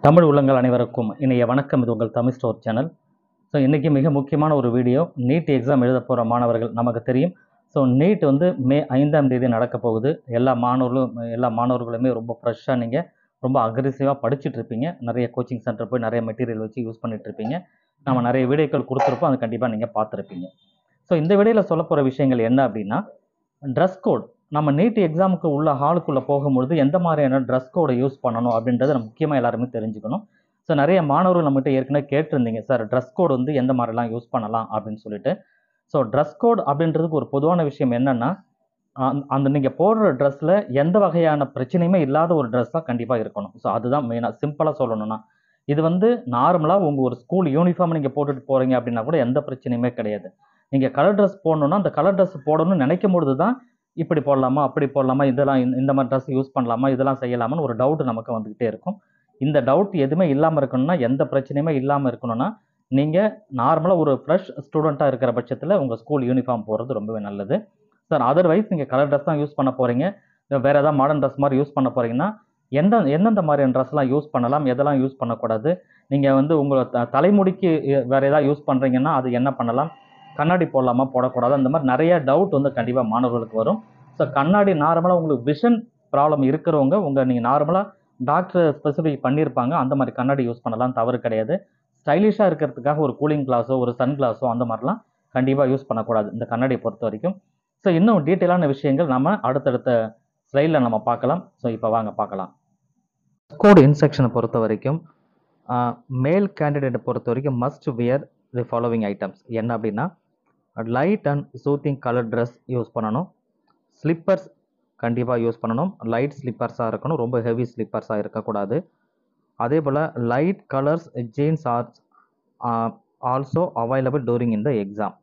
தமிழ் உள்ளங்கள் அனைவருக்கும் இணைய வணக்கம். இது உங்கள் தமிழ் ஸ்டோர் சேனல். ஸோ இன்றைக்கி மிக முக்கியமான ஒரு வீடியோ. நீட் எக்ஸாம் எழுத போகிற மாணவர்கள் நமக்கு தெரியும். ஸோ நீட் வந்து மே 5ஆம் தேதி நடக்க போகுது. எல்லா மாணவர்களுமே ரொம்ப ஃப்ரெஷ்ஷாக நீங்கள் ரொம்ப அக்ரெசிவாக படிச்சுட்டு இருப்பீங்க. நிறைய கோச்சிங் சென்டர் போய் நிறைய மெட்டீரியல் வச்சு யூஸ் பண்ணிட்டு இருப்பீங்க. நம்ம நிறைய வீடியோக்கள் கொடுத்துருப்போம், அது கண்டிப்பாக நீங்கள் பார்த்துருப்பீங்க. ஸோ இந்த வீடியோவில் சொல்ல போகிற விஷயங்கள் என்ன அப்படின்னா, ட்ரெஸ் கோட். நம்ம நீட் எக்ஸாமுக்கு உள்ள ஹாலுக்குள்ளே போகும்பொழுது எந்த மாதிரியான ட்ரெஸ் கோடை யூஸ் பண்ணணும் அப்படின்றத நம்ம முக்கியமாக எல்லாருமே தெரிஞ்சுக்கணும். ஸோ நிறைய மாணவர்கள் நம்மகிட்ட ஏற்கனவே கேட்டிருந்தீங்க, சார் ட்ரெஸ் கோட் வந்து எந்த மாதிரிலாம் யூஸ் பண்ணலாம் அப்படின்னு சொல்லிட்டு. ஸோ ட்ரெஸ் கோட் அப்படின்றதுக்கு ஒரு பொதுவான விஷயம் என்னென்னா, அந்த நீங்கள் போடுற ட்ரெஸ்ஸில் எந்த வகையான பிரச்சனையுமே இல்லாத ஒரு ட்ரெஸ் தான் கண்டிப்பாக இருக்கணும். ஸோ அதுதான் மெயினாக. சிம்பிளாக சொல்லணும்னா, இது வந்து நார்மலாக உங்கள் ஒரு ஸ்கூல் யூனிஃபார்ம் நீங்கள் போட்டுட்டு போகிறீங்க அப்படின்னா கூட எந்த பிரச்சனையுமே கிடையாது. நீங்கள் கலர் ட்ரெஸ் போடணுன்னா அந்த கலர் ட்ரெஸ் போடணும்னு நினைக்கும் பொழுது தான் இப்படி போடலாமா, அப்படி போடலாமா, இதெல்லாம் இந்த மாதிரி ட்ரெஸ் யூஸ் பண்ணலாமா, இதெல்லாம் செய்யலாமான்னு ஒரு டவுட் நமக்கு வந்துக்கிட்டே இருக்கும். இந்த டவுட் எதுவுமே இல்லாமல் இருக்கணும்னா, எந்த பிரச்சனையுமே இல்லாமல் இருக்கணும்னா, நீங்கள் நார்மலாக ஒரு ஃப்ரெஷ் ஸ்டூடெண்ட்டாக இருக்கிற பட்சத்தில் உங்கள் ஸ்கூல் யூனிஃபார்ம் போடுறது ரொம்பவே நல்லது. சார் அதர்வைஸ் நீங்கள் கலர் ட்ரெஸ் தான் யூஸ் பண்ண போகிறீங்க, வேறு ஏதாவது மாடர்ன் ட்ரெஸ் மாதிரி யூஸ் பண்ண போகிறீங்கன்னா, எந்தெந்த மாதிரியான ட்ரெஸ்லாம் யூஸ் பண்ணலாம், எதெல்லாம் யூஸ் பண்ணக்கூடாது, நீங்கள் வந்து உங்கள் தலைமுடிக்கு வேறு ஏதாவது யூஸ் பண்ணுறீங்கன்னா அது என்ன பண்ணலாம், கண்ணாடி போடலாமா போடக்கூடாது, அந்த மாதிரி நிறைய டவுட் வந்து கண்டிப்பாக மாணவர்களுக்கு வரும். ஸோ கண்ணாடி நார்மலாக உங்களுக்கு விஷன் ப்ராப்ளம் இருக்கிறவங்க நீங்கள் நார்மலாக டாக்டர் ஸ்பெசிஃபிக் பண்ணியிருப்பாங்க, அந்த மாதிரி கண்ணாடி யூஸ் பண்ணலாம், தவறு கிடையாது. ஸ்டைலிஷாக இருக்கிறதுக்காக ஒரு கூலிங் கிளாஸோ ஒரு சன் கிளாஸோ அந்த மாதிரிலாம் கண்டிப்பாக யூஸ் பண்ணக்கூடாது இந்த கண்ணாடியை பொறுத்த வரைக்கும். ஸோ இன்னும் டீட்டெயிலான விஷயங்கள் நம்ம அடுத்தடுத்த ஸ்லைடில் நம்ம பார்க்கலாம். ஸோ இப்போ வாங்க பார்க்கலாம். கோட் இன்ஸ்ட்ரக்ஷனை பொறுத்த வரைக்கும் மேல் கேண்டிடேட்டை பொறுத்த வரைக்கும் must wear the following items. என்ன அப்படின்னா, light and soothing colour dress use பண்ணணும். ஸ்லிப்பர்ஸ் கண்டிப்பாக யூஸ் பண்ணணும். லைட் ஸ்லிப்பர்ஸாக இருக்கணும், ரொம்ப ஹெவி ஸ்லிப்பர்ஸாக இருக்கக்கூடாது. அதே போல் light colours jeans are also available during in the exam.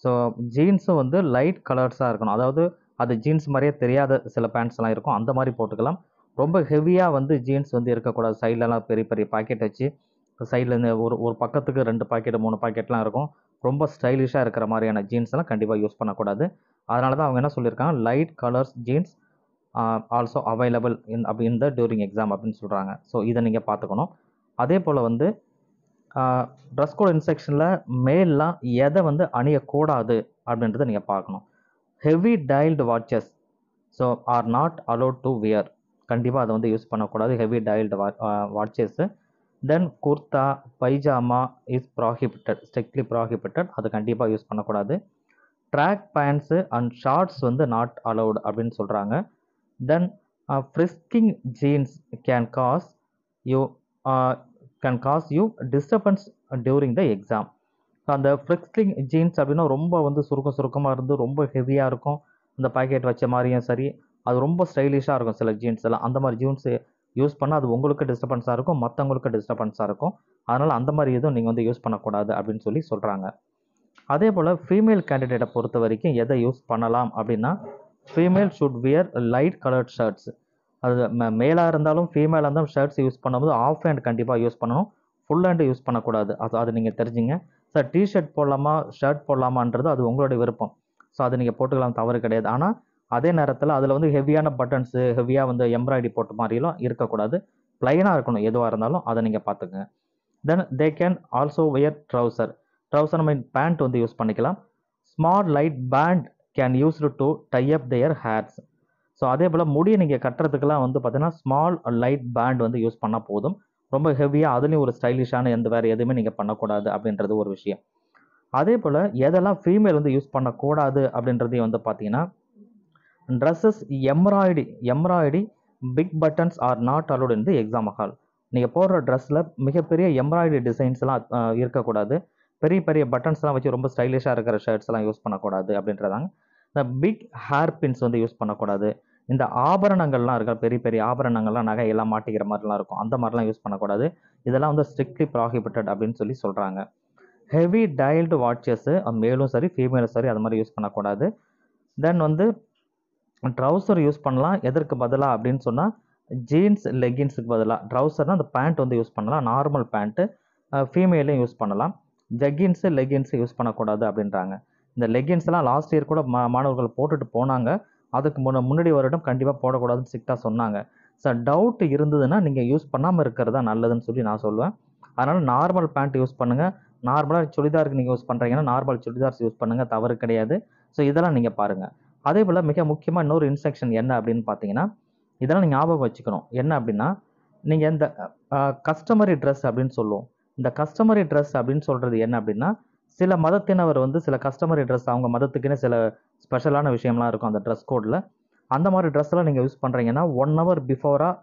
So ஜீன்ஸும் வந்து லைட் கலர்ஸாக இருக்கணும். அதாவது அது ஜீன்ஸ் மாதிரியே தெரியாத சில பேண்ட்ஸ்லாம் இருக்கும், அந்த மாதிரி போட்டுக்கலாம். ரொம்ப ஹெவியாக வந்து ஜீன்ஸ் வந்து இருக்கக்கூடாது. சைட்லலாம் பெரிய பெரிய பாக்கெட் வச்சு சைட்லேருந்து ஒரு பக்கத்துக்கு 2 பாக்கெட் 3 பாக்கெட்லாம் இருக்கும். ரொம்ப ஸ்டைலிஷாக இருக்கிற மாதிரியான ஜீன்ஸ்லாம் கண்டிப்பாக யூஸ் பண்ணக்கூடாது. அதனால தான் அவங்க என்ன சொல்லியிருக்காங்க, light colours jeans also available in the during exam அப்படின்னு சொல்கிறாங்க. ஸோ இதை நீங்கள் பார்த்துக்கணும். அதே போல் வந்து ட்ரெஸ் கோட் இன்ஸ்ட்ரக்ஷனில் மேல்லாம் எதை வந்து அணியக்கூடாது அப்படின்றத நீங்கள் பார்க்கணும். Heavy dialed watches so are not allowed to wear. கண்டிப்பாக அதை வந்து யூஸ் பண்ணக்கூடாது, heavy dialed watches. Then kurta pyjama is prohibited, strictly prohibited, அது கண்டிப்பாக யூஸ் பண்ணக்கூடாது. ட்ராக் பேண்ட்ஸு அண்ட் ஷார்ட்ஸ் வந்து நாட் அலவுட் அப்படின்னு சொல்கிறாங்க. Then frisking jeans can cause you disturbance during the exam. அந்த ஃப்ரிஸ்கிங் ஜீன்ஸ் அப்படின்னா ரொம்ப வந்து சுருக்கமாக இருந்து ரொம்ப ஹெவியாக இருக்கும், அந்த பாக்கெட் வச்ச மாதிரியும் சரி, அது ரொம்ப ஸ்டைலிஷாக இருக்கும் சில ஜீன்ஸ் எல்லாம். அந்த மாதிரி ஜீன்ஸு யூஸ் பண்ணால் அது உங்களுக்கு டிஸ்டர்பன்ஸாக இருக்கும், மற்றவங்களுக்கு டிஸ்டர்பன்ஸாக இருக்கும். அதனால் அந்த மாதிரி எதுவும் நீங்கள் வந்து யூஸ் பண்ணக்கூடாது அப்படின்னு சொல்லி சொல்கிறாங்க. அதே போல் ஃபீமேல் கேண்டிடேட்டை பொறுத்த வரைக்கும் எதை யூஸ் பண்ணலாம் அப்படின்னா, female should wear light coloured shirts. அது மேலாக இருந்தாலும் ஃபீமேலாக இருந்தாலும் ஷர்ட்ஸ் யூஸ் பண்ணும்போது ஆஃப் ஹேண்ட் கண்டிப்பாக யூஸ் பண்ணணும், ஃபுல் ஹேண்டு யூஸ் பண்ணக்கூடாது. அது நீங்கள் தெரிஞ்சுங்க. சார் டிஷர்ட் போடலாமா ஷர்ட் போடலாமான்றது அது உங்களுடைய விருப்பம். ஸோ அது நீங்கள் போட்டுக்கலாம், தவறு கிடையாது. ஆனால் அதே நேரத்தில் அதில் வந்து ஹெவியான பட்டன்ஸு ஹெவியாக வந்து எம்ப்ராய்டரி போட்ட மாதிரிலாம் இருக்கக்கூடாது, ப்ளைனாக இருக்கணும் எதுவாக இருந்தாலும், அதை நீங்கள் பார்த்துக்குங்க. Then they can also wear trouser. Trouser mean pant வந்து யூஸ் பண்ணிக்கலாம். Small light band can used to tie up their hairs. So அதே போல் முடியை நீங்கள் கட்டுறதுக்கெல்லாம் வந்து பார்த்தீங்கன்னா ஸ்மால் லைட் பேண்ட் வந்து யூஸ் பண்ணால் போதும். ரொம்ப ஹெவியாக அதுலேயும் ஒரு ஸ்டைலிஷான வேறு எதுவுமே நீங்கள் பண்ணக்கூடாது அப்படின்றது ஒரு விஷயம். அதே போல் எதெல்லாம் ஃபீமேல் வந்து யூஸ் பண்ணக்கூடாது அப்படின்றதையும் வந்து பார்த்தீங்கன்னா, dresses embroidery big buttons are not allowed in the exam hall. நீங்கள் போடுற ட்ரெஸ்ஸில் மிகப்பெரிய எம்ப்ராய்டரி டிசைன்ஸ்லாம் இருக்கக்கூடாது. பெரிய பெரிய பட்டன்ஸ்லாம் வச்சு ரொம்ப ஸ்டைலிஷாக இருக்கிற ஷர்ட்ஸ்லாம் யூஸ் பண்ணக்கூடாது அப்படின்றதாங்க. இந்த பிக் ஹேர் பின்ஸ் வந்து யூஸ் பண்ணக்கூடாது. இந்த ஆபரணங்கள்லாம் இருக்க பெரிய பெரிய ஆபரணங்கள்லாம் நகையெல்லாம் மாட்டிக்கிற மாதிரிலாம் இருக்கும், அந்த மாதிரிலாம் யூஸ் பண்ணக்கூடாது. இதெல்லாம் வந்து ஸ்ட்ரிக்ட்லி ப்ராஹிபிட்டட் அப்படின்னு சொல்லி சொல்கிறாங்க. ஹெவி டயல்டு வாட்சஸ்ஸு மேலும் சரி ஃபீமேலும் சரி அது மாதிரி யூஸ் பண்ணக்கூடாது. தென் வந்து ட்ரௌசர் யூஸ் பண்ணலாம். எதற்கு பதிலாக அப்படின்னு சொன்னால், ஜீன்ஸ் லெகின்ஸுக்கு பதிலாக ட்ரௌசர்னால் அந்த பேண்ட் வந்து யூஸ் பண்ணலாம், நார்மல் பேண்ட்டு. ஃபீமேலையும் யூஸ் பண்ணலாம். லெகின்ஸு யூஸ் பண்ணக்கூடாது அப்படின்றாங்க. இந்த லெகின்ஸ்லாம் லாஸ்ட் இயர் கூட மாணவர்கள் போட்டுட்டு போனாங்க. அதுக்கு முன்னாடி வருடம் கண்டிப்பாக போடக்கூடாதுன்னு ஸ்ட்ரிக்டாக சொன்னாங்க. ஸோ டவுட் இருந்ததுன்னா நீங்கள் யூஸ் பண்ணாமல் இருக்கிறது தான் நல்லதுன்னு சொல்லி நான் சொல்லுவேன். அதனால் நார்மல் பேண்ட் யூஸ் பண்ணுங்கள். நார்மலாக சுடிதாருக்கு நீங்கள் யூஸ் பண்ணுறீங்கன்னா நார்மல் சுடிதார்ஸ் யூஸ் பண்ணுங்கள், தவறு கிடையாது. ஸோ இதெல்லாம் நீங்கள் பாருங்கள். அதே போல் மிக முக்கியமாக இன்னொரு இன்ஸ்ட்ரக்ஷன் என்ன அப்படின்னு பார்த்தீங்கன்னா, இதெல்லாம் நீங்கள் ஞாபகம் வச்சுக்கணும். என்ன அப்படின்னா, நீங்கள் இந்த கஸ்டமரி ட்ரெஸ் அப்படின்னு சொல்லுவோம். இந்த கஸ்டமரி ட்ரெஸ் அப்படின்னு சொல்கிறது என்ன அப்படின்னா, சில மதத்தினவர் வந்து சில கஸ்டமரி ட்ரெஸ் அவங்க மதத்துக்குன்னு சில ஸ்பெஷலான விஷயம்லாம் இருக்கும் அந்த ட்ரெஸ் கோடில். அந்த மாதிரி ட்ரெஸ்ஸெல்லாம் நீங்கள் யூஸ் பண்ணுறீங்கன்னா 1 ஹவர் பிஃபோராக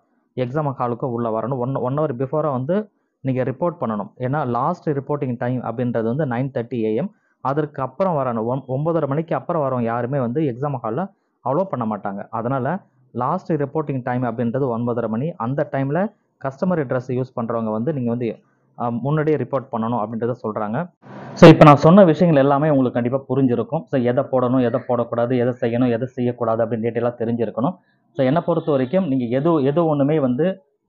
எக்ஸாம் ஹாலுக்கு உள்ளே வரணும். ஒன் ஹவர் பிஃபோராக வந்து நீங்கள் ரிப்போர்ட் பண்ணணும். ஏன்னா லாஸ்ட் ரிப்போர்ட்டிங் டைம் அப்படின்றது வந்து 9:30 AM. அதற்கு அப்புறம் வரணும் 9:30 மணிக்கு அப்புறம் வரவங்க யாருமே வந்து எக்ஸாம் ஹாலில் அலோ பண்ண மாட்டாங்க. அதனால் லாஸ்ட் ரிப்போர்ட்டிங் டைம் அப்படின்றது 9:30 மணி. அந்த டைமில் கஸ்டமரி ட்ரெஸ் யூஸ் பண்ணுறவங்க வந்து நீங்கள் வந்து முன்னாடியே ரிப்போர்ட் பண்ணணும் அப்படின்றத சொல்கிறாங்க. ஸோ இப்போ நான் சொன்ன விஷயங்கள் எல்லாமே உங்களுக்கு கண்டிப்பாக புரிஞ்சிருக்கும். ஸோ எதை போடணும், எதை போடக்கூடாது, எதை செய்யணும், எதை செய்யக்கூடாது அப்படின்னு டீட்டெயிலாக தெரிஞ்சிருக்கணும். ஸோ என்னை பொறுத்த வரைக்கும் நீங்கள் எது ஒன்றுமே வந்து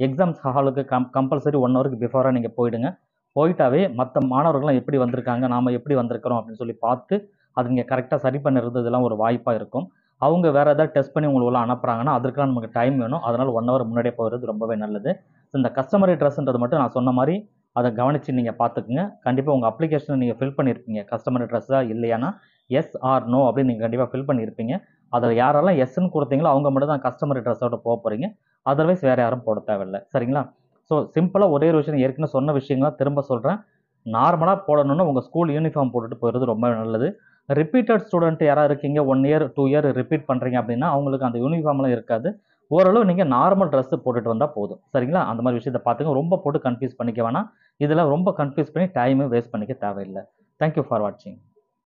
எக்ஸாம்ஸ் ஹாலுக்கு கம்பல்சரி 1 ஹவருக்கு பிஃபோராக நீங்கள் போயிடுங்க. போயிட்டாவே மற்ற மாணவர்கள்லாம் எப்படி வந்திருக்காங்க, நாம் எப்படி வந்திருக்கிறோம் அப்படின்னு சொல்லி பார்த்து அது நீங்கள் கரெக்டாக சரி பண்ணுறது இதெல்லாம் ஒரு வாய்ப்பாக இருக்கும். அவங்க வேறு ஏதாவது டெஸ்ட் பண்ணி உங்களுக்கு அனுப்புகிறாங்கன்னா அதற்கெல்லாம் நமக்கு டைம் வேணும். அதனால் 1 ஹவர் முன்னாடியே போகிறது ரொம்பவே நல்லது. ஸோ இந்த கஸ்டமரி ட்ரெஸ்ன்றது மட்டும் நான் சொன்ன மாதிரி அதை கவனித்து நீங்கள் பார்த்துக்குங்க. கண்டிப்பாக உங்கள் அப்ளிகேஷனை நீங்கள் ஃபில் பண்ணியிருப்பீங்க. கஸ்டமர் ட்ரெஸ்ஸா இல்லையானா எஸ் ஆர் நோ அப்படின்னு நீங்கள் கண்டிப்பாக ஃபில் பண்ணியிருப்பீங்க. அதில் யாரெல்லாம் எஸ்ன்னு கொடுத்தீங்களோ அவங்க மட்டும் தான் கஸ்டமர் ட்ரெஸ்ஸோட போக போகிறீங்க. அதர்வைஸ் வேறு யாரும் போட தேவையில்லை. சரிங்களா? ஸோ சிம்பிளாக ஒரே ஒரு விஷயம் ஏற்கனவே சொன்ன விஷயங்களாம் திரும்ப சொல்கிறேன். நார்மலாக போடணுன்னா உங்கள் ஸ்கூல் யூனிஃபார்ம் போட்டுட்டு போகிறது ரொம்ப நல்லது. ரிப்பீட்டட் ஸ்டூடெண்ட் யாராவது இருக்கீங்க 1 இயர் 2 இயர் ரிப்பீட் பண்ணுறீங்க அப்படின்னா அவங்களுக்கு அந்த யூனிஃபார்ம்லாம் இருக்காது. ஓரளவு நீங்கள் நார்மல் ட்ரெஸ்ஸு போட்டுட்டு வந்தால் போதும். சரிங்களா? அந்த மாதிரி விஷயத்தை பார்த்துங்க. ரொம்ப போட்டு கன்ஃபியூஸ் பண்ணிக்க வேணாம். இதில் ரொம்ப கன்ஃபியூஸ் பண்ணி டைமு வேஸ்ட் பண்ணிக்க தேவையில்லை. தேங்க்யூ ஃபார் வாட்சிங்.